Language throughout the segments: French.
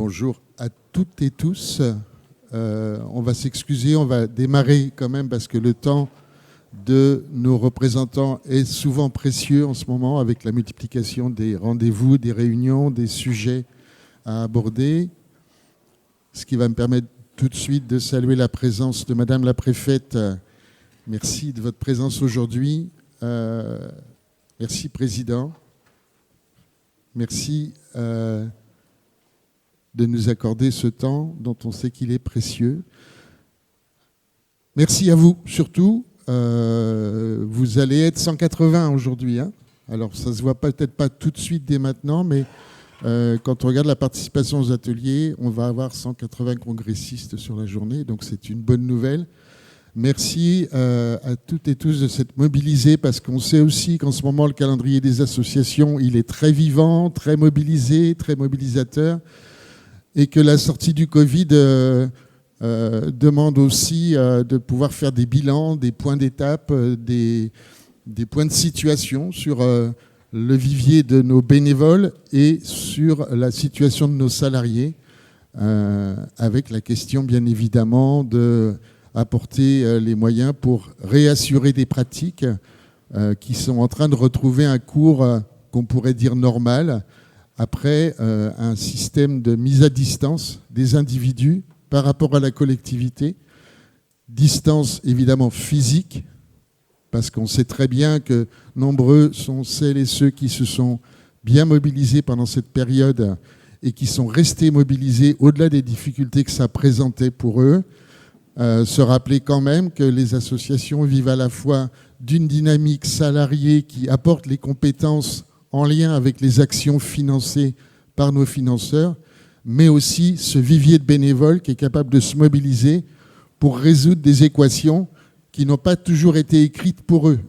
Bonjour à toutes et tous. On va s'excuser, on va démarrer quand même parce que le temps de nos représentants est souvent précieux en ce moment avec la multiplication des rendez-vous, des réunions, des sujets à aborder. Ce qui va me permettre tout de suite de saluer la présence de Madame la Préfète. Merci de votre présence aujourd'hui. Merci Président. Merci de nous accorder ce temps dont on sait qu'il est précieux. Merci à vous surtout. Vous allez être 180 aujourd'hui. Alors ça ne se voit peut-être pas tout de suite dès maintenant, mais quand on regarde la participation aux ateliers, on va avoir 180 congressistes sur la journée, donc c'est une bonne nouvelle. Merci à toutes et tous de s'être mobilisés parce qu'on sait aussi qu'en ce moment, le calendrier des associations, il est très vivant, très mobilisé, très mobilisateur et que la sortie du Covid demande aussi de pouvoir faire des bilans, des points d'étape, des points de situation sur le vivier de nos bénévoles et sur la situation de nos salariés, avec la question bien évidemment de apporter les moyens pour réassurer des pratiques qui sont en train de retrouver un cours qu'on pourrait dire normal après un système de mise à distance des individus par rapport à la collectivité. Distance évidemment physique, parce qu'on sait très bien que nombreux sont celles et ceux qui se sont bien mobilisés pendant cette période et qui sont restés mobilisés au-delà des difficultés que ça présentait pour eux. Se rappeler quand même que les associations vivent à la fois d'une dynamique salariée qui apporte les compétences en lien avec les actions financées par nos financeurs, mais aussi ce vivier de bénévoles qui est capable de se mobiliser pour résoudre des équations qui n'ont pas toujours été écrites pour eux.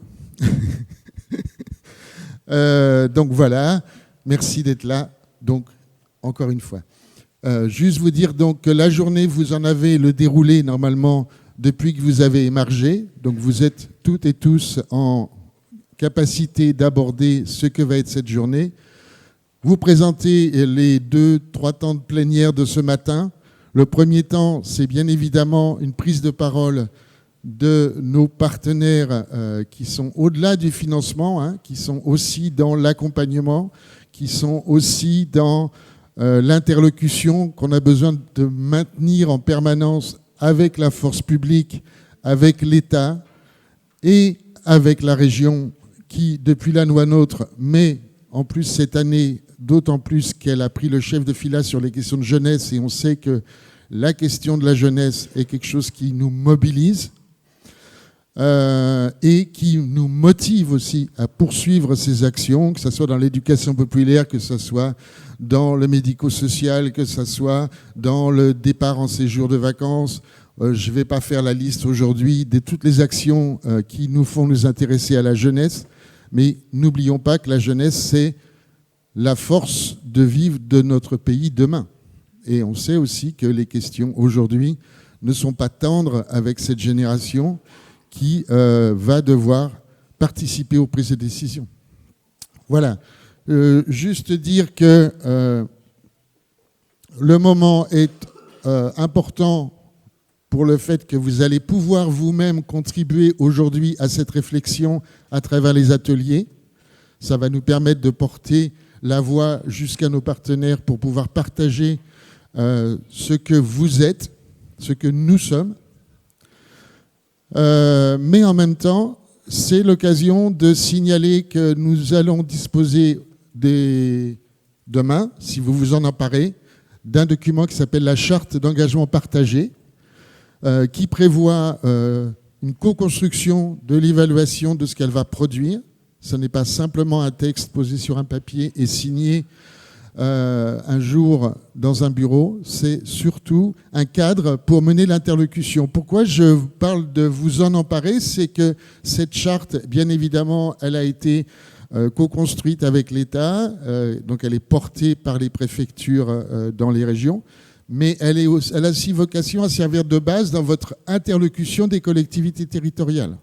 Donc voilà, merci d'être là. Donc, encore une fois. Juste vous dire donc que la journée, vous en avez le déroulé normalement depuis que vous avez émargé. Donc vous êtes toutes et tous en capacité d'aborder ce que va être cette journée. Vous présentez les 2-3 temps de plénière de ce matin. Le premier temps, c'est bien évidemment une prise de parole de nos partenaires qui sont au-delà du financement, qui sont aussi dans l'accompagnement, qui sont aussi dans l'interlocution qu'on a besoin de maintenir en permanence avec la force publique, avec l'État et avec la région qui, depuis la loi NOTRe, mais en plus cette année, d'autant plus qu'elle a pris le chef de file sur les questions de jeunesse et on sait que la question de la jeunesse est quelque chose qui nous mobilise et qui nous motive aussi à poursuivre ces actions, que ce soit dans l'éducation populaire, que ce soit dans le médico-social, que ce soit dans le départ en séjour de vacances. Je ne vais pas faire la liste aujourd'hui de toutes les actions qui nous font nous intéresser à la jeunesse, mais n'oublions pas que la jeunesse, c'est la force de vivre de notre pays demain. Et on sait aussi que les questions aujourd'hui ne sont pas tendres avec cette génération qui va devoir participer aux prises de décision. Voilà. Juste dire que le moment est important pour le fait que vous allez pouvoir vous-même contribuer aujourd'hui à cette réflexion à travers les ateliers. Ça va nous permettre de porter la voix jusqu'à nos partenaires pour pouvoir partager ce que vous êtes, ce que nous sommes. Mais en même temps, c'est l'occasion de signaler que nous allons disposer demain, si vous vous en emparez, d'un document qui s'appelle la charte d'engagement partagé, qui prévoit une co-construction de l'évaluation de ce qu'elle va produire. Ce n'est pas simplement un texte posé sur un papier et signé un jour dans un bureau, c'est surtout un cadre pour mener l'interlocution. Pourquoi je parle de vous en emparer? C'est que cette charte, bien évidemment, elle a été co-construite avec l'État, donc elle est portée par les préfectures dans les régions, mais elle a aussi vocation à servir de base dans votre interlocution des collectivités territoriales.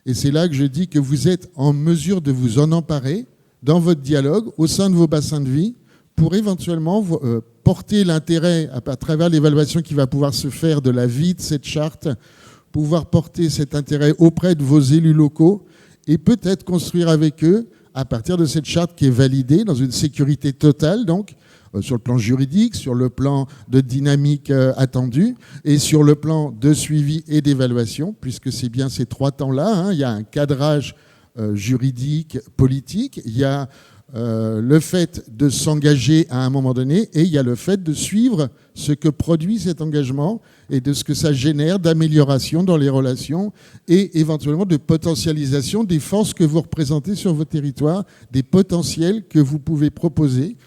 Et c'est là que je dis que vous êtes en mesure de vous en emparer dans votre dialogue au sein de vos bassins de vie pour éventuellement porter l'intérêt, à travers l'évaluation qui va pouvoir se faire de la vie de cette charte, pouvoir porter cet intérêt auprès de vos élus locaux et peut-être construire avec eux, à partir de cette charte qui est validée dans une sécurité totale, donc, sur le plan juridique, sur le plan de dynamique attendue et sur le plan de suivi et d'évaluation, puisque c'est bien ces trois temps-là. Hein. Il y a un cadrage juridique, politique, il y a le fait de s'engager à un moment donné et il y a le fait de suivre ce que produit cet engagement et de ce que ça génère d'amélioration dans les relations et éventuellement de potentialisation des forces que vous représentez sur vos territoires, des potentiels que vous pouvez proposer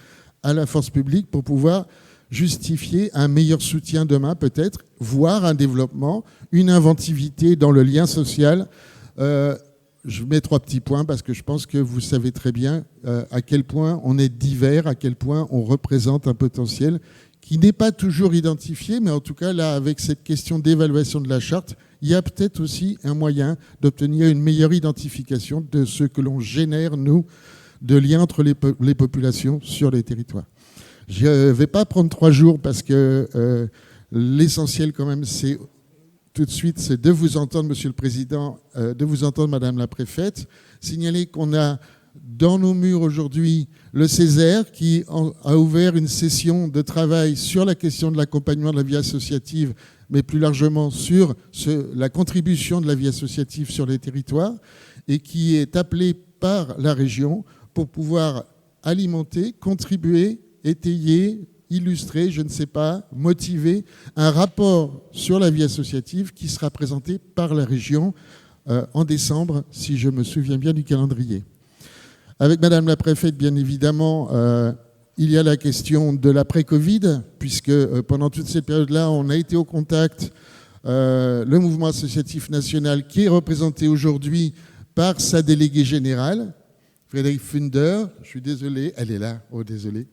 à la force publique pour pouvoir justifier un meilleur soutien demain peut-être, voire un développement, une inventivité dans le lien social. Je mets 3 petits points parce que je pense que vous savez très bien à quel point on est divers, à quel point on représente un potentiel qui n'est pas toujours identifié, mais en tout cas là, avec cette question d'évaluation de la charte, il y a peut-être aussi un moyen d'obtenir une meilleure identification de ce que l'on génère, nous, de liens entre les populations sur les territoires. Je ne vais pas prendre 3 jours parce que l'essentiel quand même, c'est tout de suite, c'est de vous entendre, Monsieur le Président, de vous entendre, Madame la Préfète, signaler qu'on a dans nos murs aujourd'hui le Césaire qui a ouvert une session de travail sur la question de l'accompagnement de la vie associative, mais plus largement sur la contribution de la vie associative sur les territoires et qui est appelé par la région pour pouvoir alimenter, contribuer, étayer, illustrer, je ne sais pas, motiver un rapport sur la vie associative qui sera présenté par la région en décembre, si je me souviens bien du calendrier. Avec Madame la Préfète, bien évidemment, il y a la question de l'après-Covid, puisque pendant toute cette période-là, on a été au contact, le mouvement associatif national qui est représenté aujourd'hui par sa déléguée générale, Frédéric Funder, je suis désolé, elle est là, oh désolé,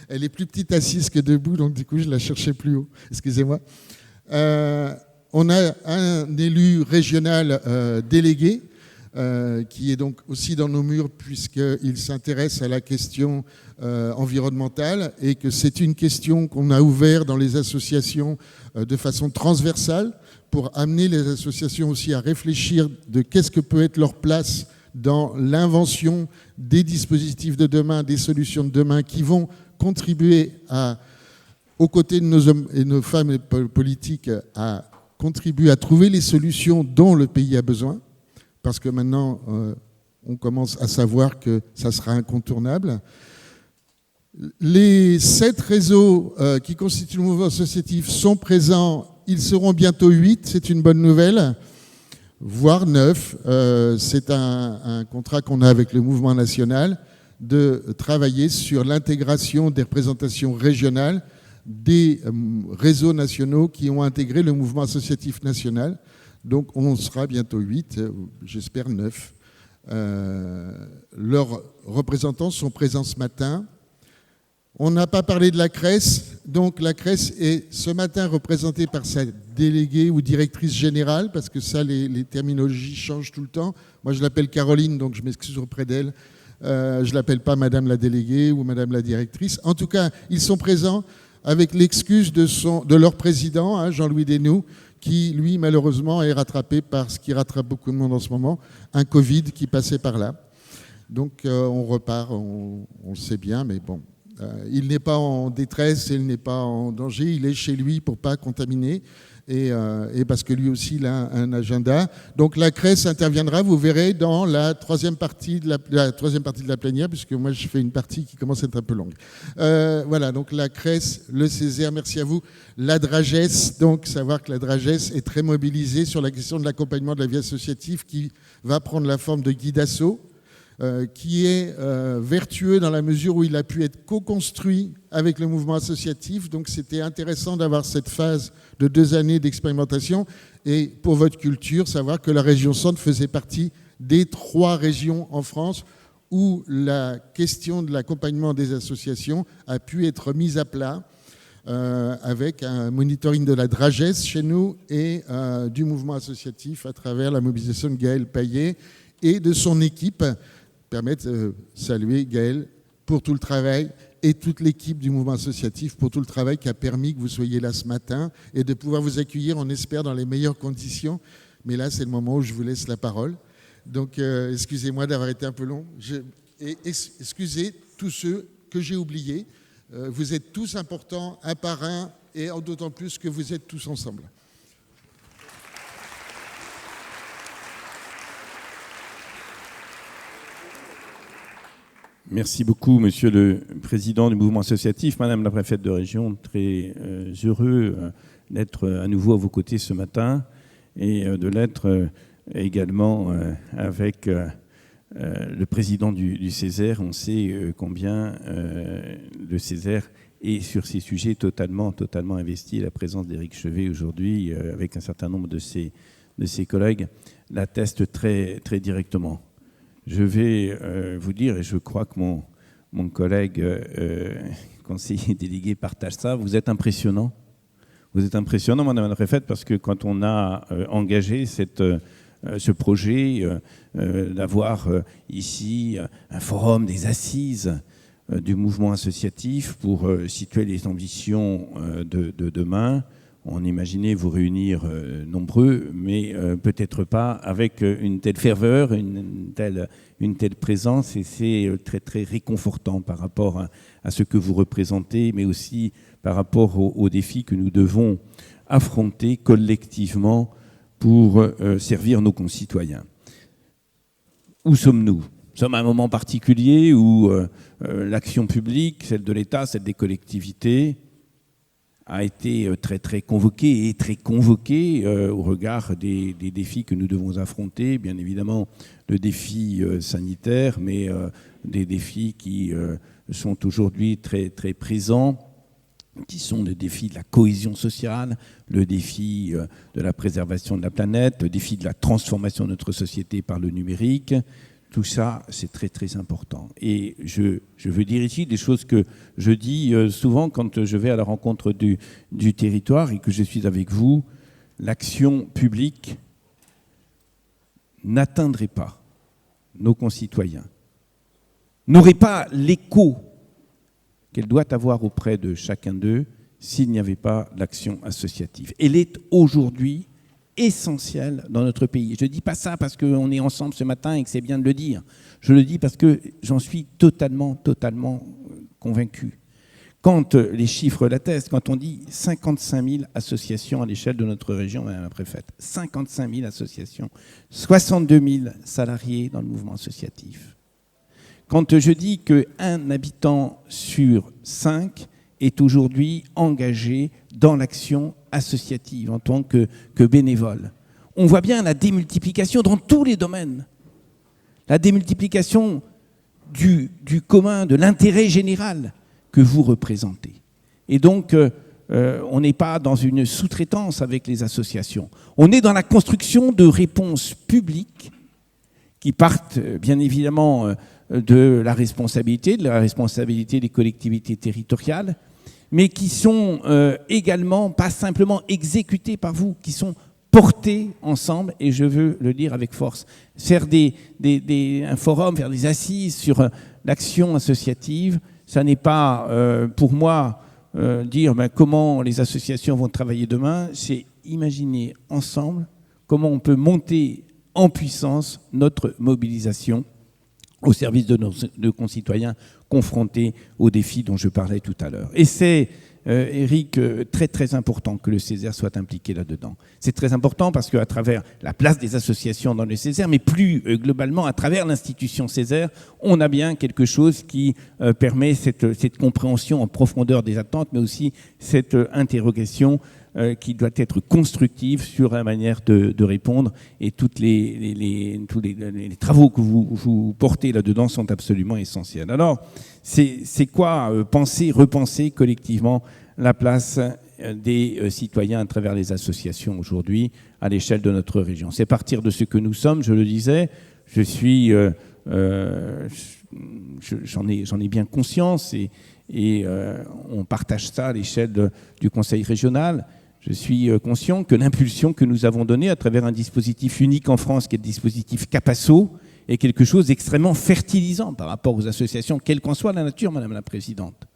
elle est plus petite assise que debout, donc du coup je la cherchais plus haut, excusez-moi. On a un élu régional délégué, qui est donc aussi dans nos murs puisqu'il s'intéresse à la question environnementale et que c'est une question qu'on a ouverte dans les associations de façon transversale pour amener les associations aussi à réfléchir de qu'est-ce que peut être leur place dans l'invention des dispositifs de demain, des solutions de demain qui vont contribuer aux côtés de nos hommes et nos femmes politiques à contribuer à trouver les solutions dont le pays a besoin. Parce que maintenant, on commence à savoir que ça sera incontournable. Les 7 réseaux qui constituent le mouvement associatif sont présents. Ils seront bientôt 8, c'est une bonne nouvelle, voire 9. C'est un contrat qu'on a avec le mouvement national de travailler sur l'intégration des représentations régionales des réseaux nationaux qui ont intégré le mouvement associatif national. Donc on sera bientôt 8, j'espère 9. Leurs représentants sont présents ce matin. On n'a pas parlé de la CRES, donc la CRES est ce matin représentée par sa déléguée ou directrice générale, parce que ça, les terminologies changent tout le temps. Moi, je l'appelle Caroline, donc je m'excuse auprès d'elle. Je ne l'appelle pas Madame la déléguée ou Madame la directrice. En tout cas, ils sont présents avec l'excuse de leur président, hein, Jean-Louis Desnoux, qui, lui, malheureusement, est rattrapé par ce qui rattrape beaucoup de monde en ce moment, un Covid qui passait par là. Donc, on repart, on le sait bien, mais bon. Il n'est pas en détresse, il n'est pas en danger, il est chez lui pour ne pas contaminer et parce que lui aussi il a un agenda. Donc la CRES interviendra, vous verrez, dans la troisième partie de la plénière, puisque moi je fais une partie qui commence à être un peu longue. Voilà, donc la CRES, le Césaire, merci à vous. La DRAGES, donc savoir que la DRAGES est très mobilisée sur la question de l'accompagnement de la vie associative qui va prendre la forme de guide asso. Qui est vertueux dans la mesure où il a pu être co-construit avec le mouvement associatif. Donc c'était intéressant d'avoir cette phase de 2 années d'expérimentation. Et pour votre culture, savoir que la région Centre faisait partie des 3 régions en France où la question de l'accompagnement des associations a pu être mise à plat avec un monitoring de la DRAGES chez nous et du mouvement associatif à travers la mobilisation de Gaël Payet et de son équipe. Permettre de saluer Gaël pour tout le travail et toute l'équipe du mouvement associatif pour tout le travail qui a permis que vous soyez là ce matin et de pouvoir vous accueillir, on espère, dans les meilleures conditions. Mais là, c'est le moment où je vous laisse la parole. Donc, excusez-moi d'avoir été un peu long. Et excusez tous ceux que j'ai oubliés. Vous êtes tous importants, un par un, et d'autant plus que vous êtes tous ensemble. Merci beaucoup, Monsieur le Président du mouvement associatif, Madame la préfète de région, très heureux d'être à nouveau à vos côtés ce matin et de l'être également avec le président du Césaire. On sait combien le Césaire est sur ces sujets totalement investi. La présence d'Éric Chevet aujourd'hui, avec un certain nombre de ses collègues, l'atteste très directement. Je vais vous dire, et je crois que mon collègue conseiller délégué partage ça, vous êtes impressionnant. Vous êtes impressionnant, Madame la préfète, parce que quand on a engagé ce projet d'avoir ici un forum des assises du mouvement associatif pour situer les ambitions de demain, on imaginait vous réunir nombreux, mais peut-être pas avec une telle ferveur, une telle présence, et c'est très réconfortant par rapport à ce que vous représentez, mais aussi par rapport aux défis que nous devons affronter collectivement pour servir nos concitoyens. Où sommes-nous ? Nous sommes à un moment particulier où l'action publique, celle de l'État, celle des collectivités, a été très convoquée et très convoquée au regard des défis que nous devons affronter. Bien évidemment, le défi sanitaire, mais des défis qui sont aujourd'hui très présents, qui sont le défi de la cohésion sociale, le défi de la préservation de la planète, le défi de la transformation de notre société par le numérique. Tout ça, c'est très important. Et je veux dire ici des choses que je dis souvent quand je vais à la rencontre du territoire et que je suis avec vous. L'action publique n'atteindrait pas nos concitoyens, n'aurait pas l'écho qu'elle doit avoir auprès de chacun d'eux s'il n'y avait pas l'action associative. Elle est aujourd'hui essentiel dans notre pays. Je ne dis pas ça parce qu'on est ensemble ce matin et que c'est bien de le dire. Je le dis parce que j'en suis totalement convaincu. Quand les chiffres l'attestent, quand on dit 55 000 associations à l'échelle de notre région, Madame la préfète, 55 000 associations, 62 000 salariés dans le mouvement associatif. Quand je dis qu'un habitant sur 5 est aujourd'hui engagé dans l'action associative en tant que bénévole. On voit bien la démultiplication dans tous les domaines. La démultiplication du commun, de l'intérêt général que vous représentez. Et donc, on n'est pas dans une sous-traitance avec les associations. On est dans la construction de réponses publiques qui partent, bien évidemment, de la responsabilité des collectivités territoriales, mais qui sont également, pas simplement exécutés par vous, qui sont portés ensemble, et je veux le dire avec force. Faire un forum, faire des assises sur l'action associative, ça n'est pas, pour moi, dire comment les associations vont travailler demain, c'est imaginer ensemble comment on peut monter en puissance notre mobilisation au service de nos concitoyens confrontés aux défis dont je parlais tout à l'heure. Et c'est, Éric, très important que le Césaire soit impliqué là-dedans. C'est très important parce qu'à travers la place des associations dans le Césaire, mais plus globalement à travers l'institution Césaire, on a bien quelque chose qui permet cette compréhension en profondeur des attentes, mais aussi cette interrogation qui doit être constructive sur la manière de répondre, et tous les travaux que vous portez là-dedans sont absolument essentiels. Alors, c'est quoi repenser collectivement la place des citoyens à travers les associations aujourd'hui à l'échelle de notre région? C'est partir de ce que nous sommes, je le disais, j'en ai bien conscience et on partage ça à l'échelle du Conseil régional. Je suis conscient que l'impulsion que nous avons donnée à travers un dispositif unique en France, qui est le dispositif Capasso, est quelque chose d'extrêmement fertilisant par rapport aux associations, quelle qu'en soit la nature, Madame la Présidente.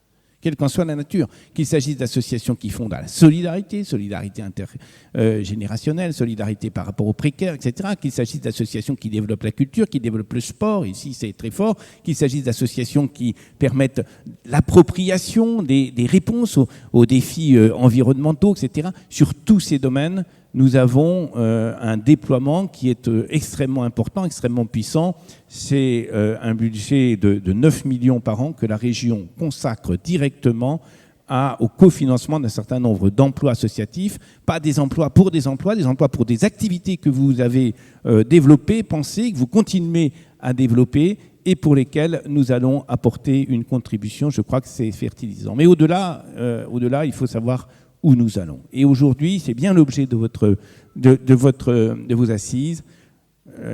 quelle qu'en soit la nature, qu'il s'agisse d'associations qui fondent à la solidarité, solidarité intergénérationnelle, solidarité par rapport aux précaires, etc., qu'il s'agisse d'associations qui développent la culture, qui développent le sport, ici c'est très fort, qu'il s'agisse d'associations qui permettent l'appropriation des réponses aux défis environnementaux, etc. Sur tous ces domaines, nous avons un déploiement qui est extrêmement important, extrêmement puissant. C'est un budget de 9 millions par an que la région consacre directement au cofinancement d'un certain nombre d'emplois associatifs, pas des emplois pour des emplois pour des activités que vous avez développées, pensées, que vous continuez à développer et pour lesquelles nous allons apporter une contribution. Je crois que c'est fertilisant. Mais au-delà, il faut savoir où nous allons. Et aujourd'hui, c'est bien l'objet de vos assises.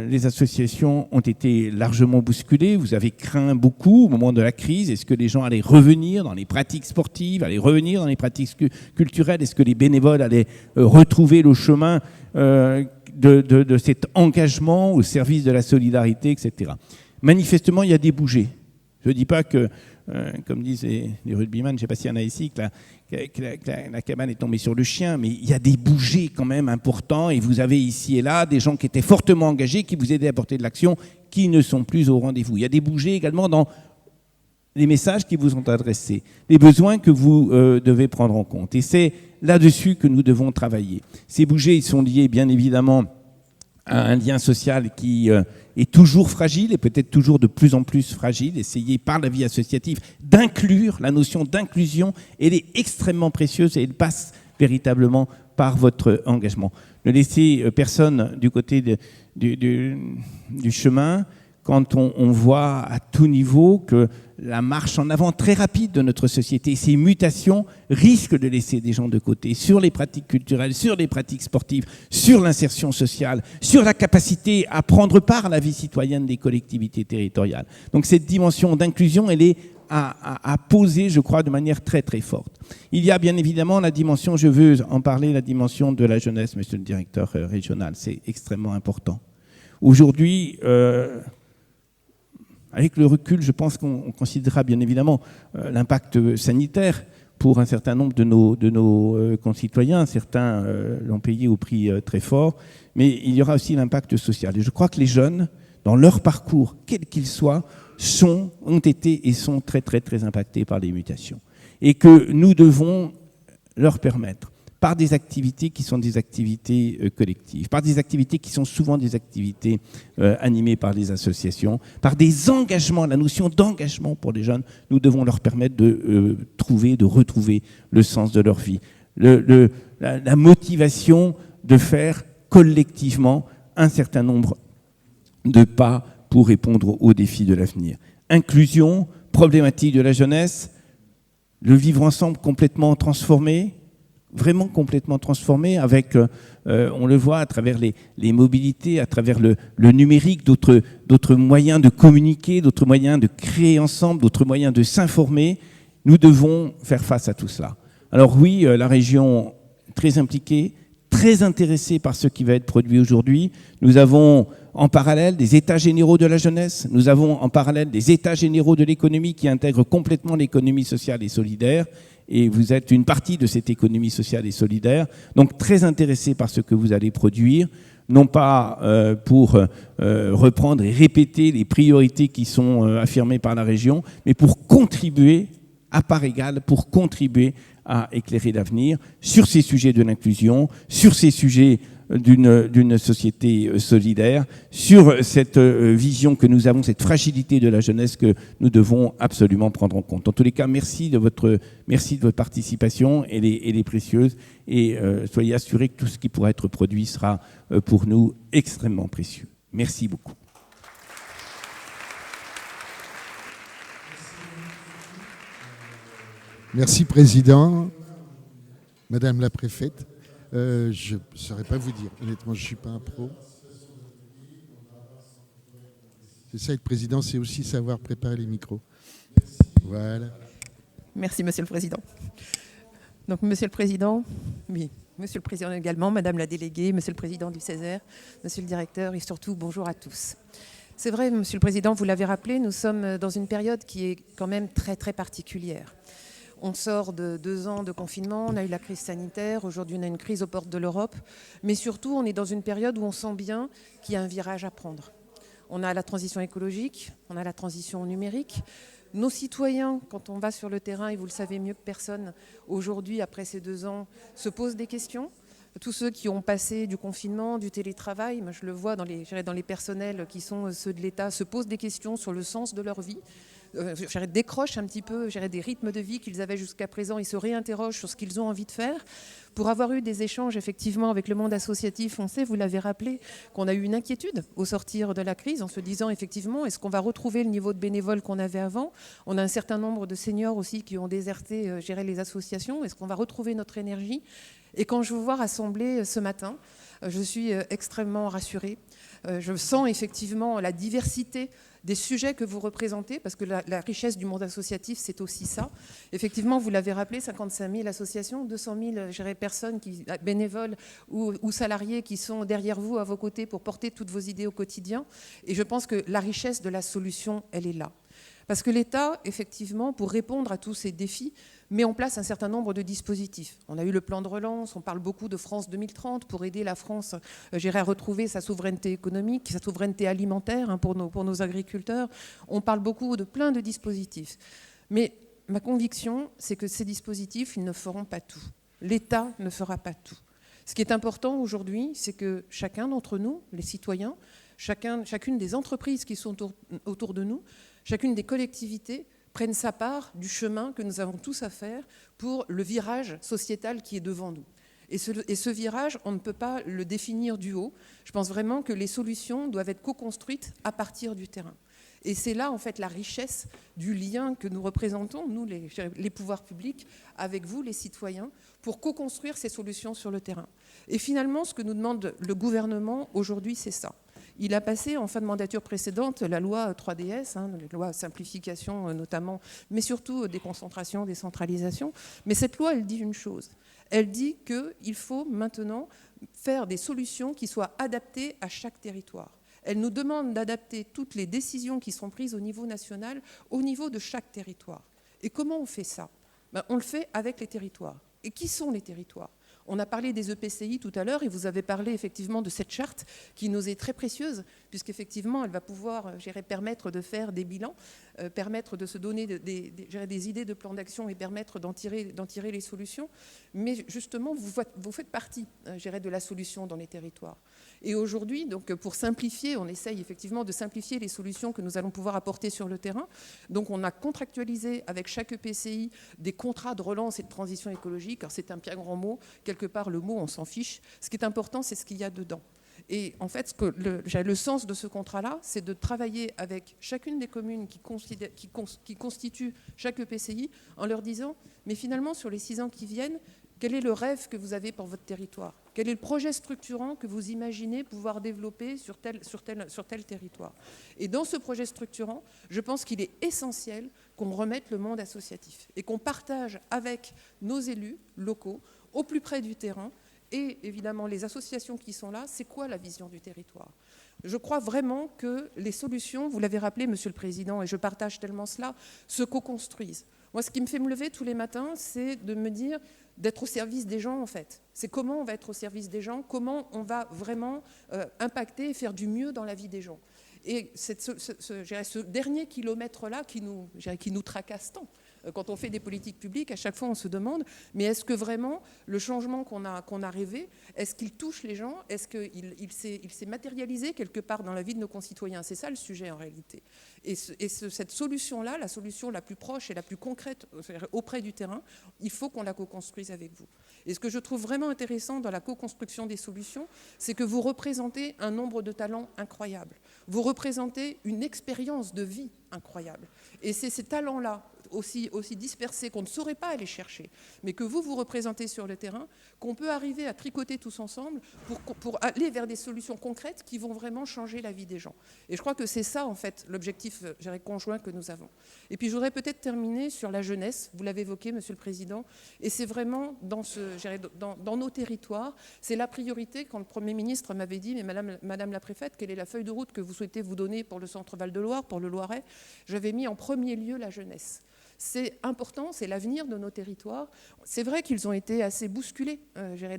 Les associations ont été largement bousculées. Vous avez craint beaucoup au moment de la crise. Est-ce que les gens allaient revenir dans les pratiques sportives, allaient revenir dans les pratiques culturelles? Est-ce que les bénévoles allaient retrouver le chemin de cet engagement au service de la solidarité, etc. Manifestement, il y a des bougées. Je ne dis pas que, comme disent les rugbyman, je ne sais pas s'il y en a ici, que la cabane est tombée sur le chien, mais il y a des bougées quand même importants, et vous avez ici et là des gens qui étaient fortement engagés, qui vous aidaient à apporter de l'action, qui ne sont plus au rendez-vous. Il y a des bougées également dans les messages qui vous sont adressés, les besoins que vous devez prendre en compte. Et c'est là-dessus que nous devons travailler. Ces bougées, ils sont liés bien évidemment à un lien social qui est toujours fragile et peut-être toujours de plus en plus fragile. Essayer par la vie associative d'inclure, la notion d'inclusion, elle est extrêmement précieuse et elle passe véritablement par votre engagement. Ne laissez personne du côté du chemin quand on voit à tout niveau que la marche en avant très rapide de notre société, ces mutations risquent de laisser des gens de côté sur les pratiques culturelles, sur les pratiques sportives, sur l'insertion sociale, sur la capacité à prendre part à la vie citoyenne des collectivités territoriales. Donc cette dimension d'inclusion, elle est à poser, je crois, de manière très très forte. Il y a bien évidemment la dimension, je veux en parler, la dimension de la jeunesse, monsieur le directeur régional, c'est extrêmement important. Aujourd'hui, avec le recul, je pense qu'on considérera bien évidemment l'impact sanitaire pour un certain nombre de nos concitoyens. Certains l'ont payé au prix très fort, mais il y aura aussi l'impact social. Et je crois que les jeunes, dans leur parcours, quel qu'il soit, ont été et sont très très très impactés par les mutations. Et que nous devons leur permettre, par des activités qui sont des activités collectives, par des activités qui sont souvent des activités animées par les associations, par des engagements, la notion d'engagement pour les jeunes, nous devons leur permettre de retrouver le sens de leur vie, la motivation de faire collectivement un certain nombre de pas pour répondre aux défis de l'avenir. Inclusion, problématique de la jeunesse, le vivre ensemble complètement transformé, vraiment complètement transformé avec, on le voit à travers les mobilités, à travers le numérique, d'autres moyens de communiquer, d'autres moyens de créer ensemble, d'autres moyens de s'informer. Nous devons faire face à tout cela. Alors oui, la région très impliquée, très intéressée par ce qui va être produit aujourd'hui. Nous avons en parallèle des états généraux de la jeunesse, nous avons en parallèle des états généraux de l'économie qui intègrent complètement l'économie sociale et solidaire. Et vous êtes une partie de cette économie sociale et solidaire, donc très intéressé par ce que vous allez produire, non pas pour reprendre et répéter les priorités qui sont affirmées par la région, mais pour contribuer à part égale, pour contribuer à éclairer l'avenir sur ces sujets de l'inclusion, sur ces sujets d'une société solidaire, sur cette vision que nous avons, cette fragilité de la jeunesse que nous devons absolument prendre en compte. En tous les cas, merci de votre participation, elle est précieuse, et soyez assurés que tout ce qui pourra être produit sera pour nous extrêmement précieux. Merci beaucoup. Merci, Président. Madame la préfète. Je ne saurais pas vous dire. Honnêtement, je ne suis pas un pro. C'est ça, être président, c'est aussi savoir préparer les micros. Voilà. Merci, Monsieur le Président. Donc, Monsieur le Président, oui, Monsieur le Président également, Madame la déléguée, Monsieur le Président du Césaire, Monsieur le Directeur et surtout, bonjour à tous. C'est vrai, Monsieur le Président, vous l'avez rappelé, nous sommes dans une période qui est quand même très, très particulière. On sort de 2 ans de confinement, on a eu la crise sanitaire, aujourd'hui on a une crise aux portes de l'Europe, mais surtout on est dans une période où on sent bien qu'il y a un virage à prendre. On a la transition écologique, on a la transition numérique. Nos citoyens, quand on va sur le terrain, et vous le savez mieux que personne, aujourd'hui, après ces 2 ans, se posent des questions. Tous ceux qui ont passé du confinement, du télétravail, moi je le vois dans les personnels qui sont ceux de l'État, se posent des questions sur le sens de leur vie, décrochent un petit peu des rythmes de vie qu'ils avaient jusqu'à présent, ils se réinterrogent sur ce qu'ils ont envie de faire. Pour avoir eu des échanges effectivement avec le monde associatif, on sait, vous l'avez rappelé, qu'on a eu une inquiétude au sortir de la crise en se disant effectivement, est-ce qu'on va retrouver le niveau de bénévoles qu'on avait avant? On a un certain nombre de seniors aussi qui ont déserté les associations. Est-ce qu'on va retrouver notre énergie? Et quand je vous vois rassembler ce matin, je suis extrêmement rassurée. Je sens effectivement la diversité des sujets que vous représentez, parce que la richesse du monde associatif, c'est aussi ça. Effectivement, vous l'avez rappelé, 55 000 associations, 200 000 personnes, bénévoles ou salariés qui sont derrière vous, à vos côtés, pour porter toutes vos idées au quotidien. Et je pense que la richesse de la solution, elle est là. Parce que l'État, effectivement, pour répondre à tous ces défis, met en place un certain nombre de dispositifs. On a eu le plan de relance, on parle beaucoup de France 2030 pour aider la France à retrouver sa souveraineté économique, sa souveraineté alimentaire pour nos agriculteurs. On parle beaucoup de plein de dispositifs. Mais ma conviction, c'est que ces dispositifs, ils ne feront pas tout. L'État ne fera pas tout. Ce qui est important aujourd'hui, c'est que chacun d'entre nous, les citoyens, chacune des entreprises qui sont autour de nous, chacune des collectivités prenne sa part du chemin que nous avons tous à faire pour le virage sociétal qui est devant nous. Et ce virage, on ne peut pas le définir du haut. Je pense vraiment que les solutions doivent être co-construites à partir du terrain. Et c'est là, en fait, la richesse du lien que nous représentons, nous, les pouvoirs publics, avec vous, les citoyens, pour co-construire ces solutions sur le terrain. Et finalement, ce que nous demande le gouvernement aujourd'hui, c'est ça. Il a passé en fin de mandature précédente la loi 3DS, la loi simplification notamment, mais surtout déconcentration, décentralisation. Mais cette loi, elle dit une chose. Elle dit qu'il faut maintenant faire des solutions qui soient adaptées à chaque territoire. Elle nous demande d'adapter toutes les décisions qui sont prises au niveau national au niveau de chaque territoire. Et comment on fait ça? On le fait avec les territoires. Et qui sont les territoires? On a parlé des EPCI tout à l'heure et vous avez parlé effectivement de cette charte qui nous est très précieuse puisqu'effectivement elle va pouvoir permettre de faire des bilans, permettre de se donner des idées de plan d'action et permettre d'en tirer les solutions. Mais justement, vous faites partie de la solution dans les territoires. Et aujourd'hui, donc pour simplifier, on essaye effectivement de simplifier les solutions que nous allons pouvoir apporter sur le terrain. Donc on a contractualisé avec chaque EPCI des contrats de relance et de transition écologique. Alors c'est un bien grand mot. Quelque part, le mot, on s'en fiche. Ce qui est important, c'est ce qu'il y a dedans. Et en fait, le sens de ce contrat-là, c'est de travailler avec chacune des communes qui constituent chaque EPCI en leur disant, mais finalement, sur les 6 ans qui viennent, quel est le rêve que vous avez pour votre territoire? Quel est le projet structurant que vous imaginez pouvoir développer sur tel territoire? Et dans ce projet structurant, je pense qu'il est essentiel qu'on remette le monde associatif et qu'on partage avec nos élus locaux, au plus près du terrain, et évidemment les associations qui sont là, c'est quoi la vision du territoire? Je crois vraiment que les solutions, vous l'avez rappelé, Monsieur le Président, et je partage tellement cela, se co-construisent. Moi, ce qui me fait me lever tous les matins, c'est de me dire d'être au service des gens, en fait. C'est comment on va être au service des gens, comment on va vraiment impacter et faire du mieux dans la vie des gens. Et ce dernier kilomètre-là qui nous tracasse tant. Quand on fait des politiques publiques, à chaque fois on se demande, mais est-ce que vraiment le changement qu'on a rêvé, est-ce qu'il touche les gens? Est-ce qu'il s'est matérialisé quelque part dans la vie de nos concitoyens? C'est ça le sujet en réalité. Et cette solution-là, la solution la plus proche et la plus concrète auprès du terrain, il faut qu'on la co-construise avec vous. Et ce que je trouve vraiment intéressant dans la co-construction des solutions, c'est que vous représentez un nombre de talents incroyable. Vous représentez une expérience de vie incroyable. Et c'est ces talents-là, aussi dispersés, qu'on ne saurait pas aller chercher, mais que vous représentez sur le terrain, qu'on peut arriver à tricoter tous ensemble pour aller vers des solutions concrètes qui vont vraiment changer la vie des gens. Et je crois que c'est ça, en fait, l'objectif conjoint que nous avons. Et puis, je voudrais peut-être terminer sur la jeunesse. Vous l'avez évoqué, Monsieur le Président, et c'est vraiment dans nos territoires, c'est la priorité. Quand le Premier ministre m'avait dit, mais Madame la Préfète, quelle est la feuille de route que vous souhaitez vous donner pour le Centre Val de Loire, pour le Loiret? J'avais mis en premier lieu la jeunesse. C'est important, c'est l'avenir de nos territoires. C'est vrai qu'ils ont été assez bousculés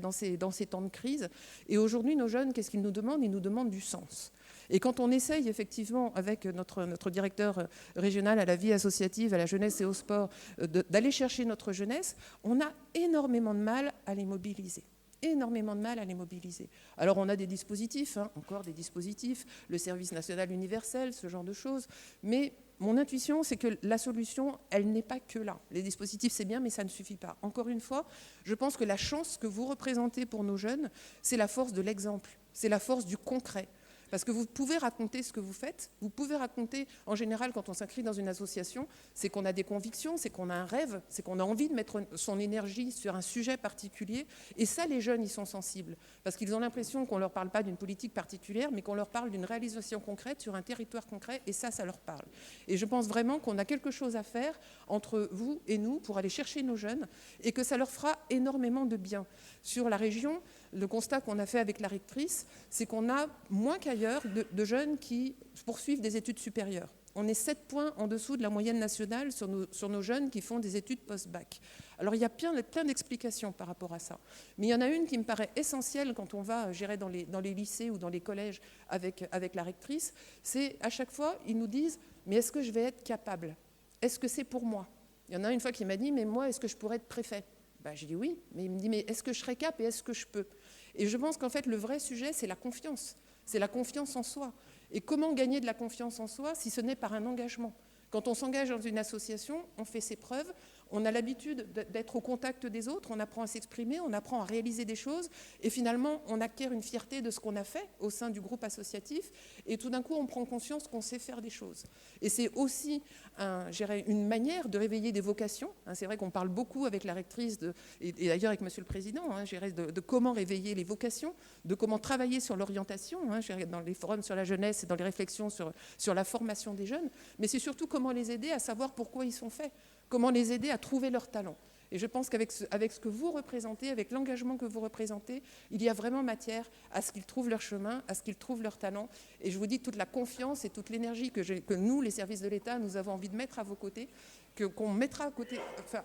dans ces temps de crise. Et aujourd'hui, nos jeunes, qu'est-ce qu'ils nous demandent? Ils nous demandent du sens. Et quand on essaye effectivement avec notre directeur régional à la vie associative, à la jeunesse et au sport, d'aller chercher notre jeunesse, on a énormément de mal à les mobiliser. Énormément de mal à les mobiliser. Alors on a des dispositifs, encore des dispositifs, le service national universel, ce genre de choses, mais mon intuition, c'est que la solution, elle n'est pas que là. Les dispositifs, c'est bien, mais ça ne suffit pas. Encore une fois, je pense que la chance que vous représentez pour nos jeunes, c'est la force de l'exemple, c'est la force du concret. Parce que vous pouvez raconter ce que vous faites, vous pouvez raconter, en général, quand on s'inscrit dans une association, c'est qu'on a des convictions, c'est qu'on a un rêve, c'est qu'on a envie de mettre son énergie sur un sujet particulier. Et ça, les jeunes, ils sont sensibles. Parce qu'ils ont l'impression qu'on ne leur parle pas d'une politique particulière, mais qu'on leur parle d'une réalisation concrète sur un territoire concret, et ça leur parle. Et je pense vraiment qu'on a quelque chose à faire entre vous et nous pour aller chercher nos jeunes, et que ça leur fera énormément de bien. Sur la région, le constat qu'on a fait avec la rectrice, c'est qu'on a moins qu'ailleurs de jeunes qui poursuivent des études supérieures. On est 7 points en dessous de la moyenne nationale sur nos jeunes qui font des études post-bac. Alors il y a plein d'explications par rapport à ça. Mais il y en a une qui me paraît essentielle quand on va gérer dans les lycées ou dans les collèges avec la rectrice, c'est à chaque fois, ils nous disent « mais est-ce que je vais être capable? Est-ce que c'est pour moi ?» Il y en a une fois qui m'a dit « mais moi, est-ce que je pourrais être préfet ?» J'ai dit oui, mais il me dit « mais est-ce que je serai cap et est-ce que je peux ?» Et je pense qu'en fait, le vrai sujet, c'est la confiance. C'est la confiance en soi. Et comment gagner de la confiance en soi si ce n'est par un engagement? Quand on s'engage dans une association, on fait ses preuves, on a l'habitude d'être au contact des autres, on apprend à s'exprimer, on apprend à réaliser des choses, et finalement, on acquiert une fierté de ce qu'on a fait au sein du groupe associatif, et tout d'un coup, on prend conscience qu'on sait faire des choses. Et c'est aussi une manière de réveiller des vocations. C'est vrai qu'on parle beaucoup avec la rectrice, et d'ailleurs avec Monsieur le Président, de comment réveiller les vocations, de comment travailler sur l'orientation, dans les forums sur la jeunesse et dans les réflexions sur la formation des jeunes, mais c'est surtout comment les aider à savoir pourquoi ils sont faits, comment les aider à trouver leur talent. Et je pense qu'avec ce que vous représentez, avec l'engagement que vous représentez, il y a vraiment matière à ce qu'ils trouvent leur chemin, à ce qu'ils trouvent leur talent. Et je vous dis toute la confiance et toute l'énergie que nous, les services de l'État, nous avons envie de mettre à vos côtés, qu'on mettra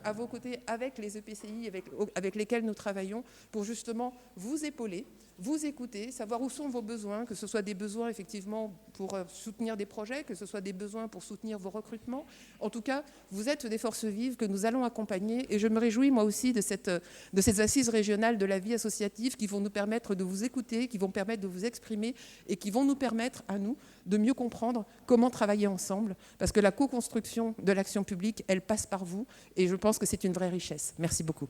à vos côtés avec les EPCI avec lesquels nous travaillons pour justement vous épauler, vous écouter, savoir où sont vos besoins, que ce soit des besoins effectivement pour soutenir des projets, que ce soit des besoins pour soutenir vos recrutements. En tout cas, vous êtes des forces vives que nous allons accompagner et je me réjouis moi aussi de ces assises régionales de la vie associative qui vont nous permettre de vous écouter, qui vont permettre de vous exprimer et qui vont nous permettre à nous de mieux comprendre comment travailler ensemble parce que la co-construction de l'action publique, elle passe par vous et je pense que c'est une vraie richesse. Merci beaucoup.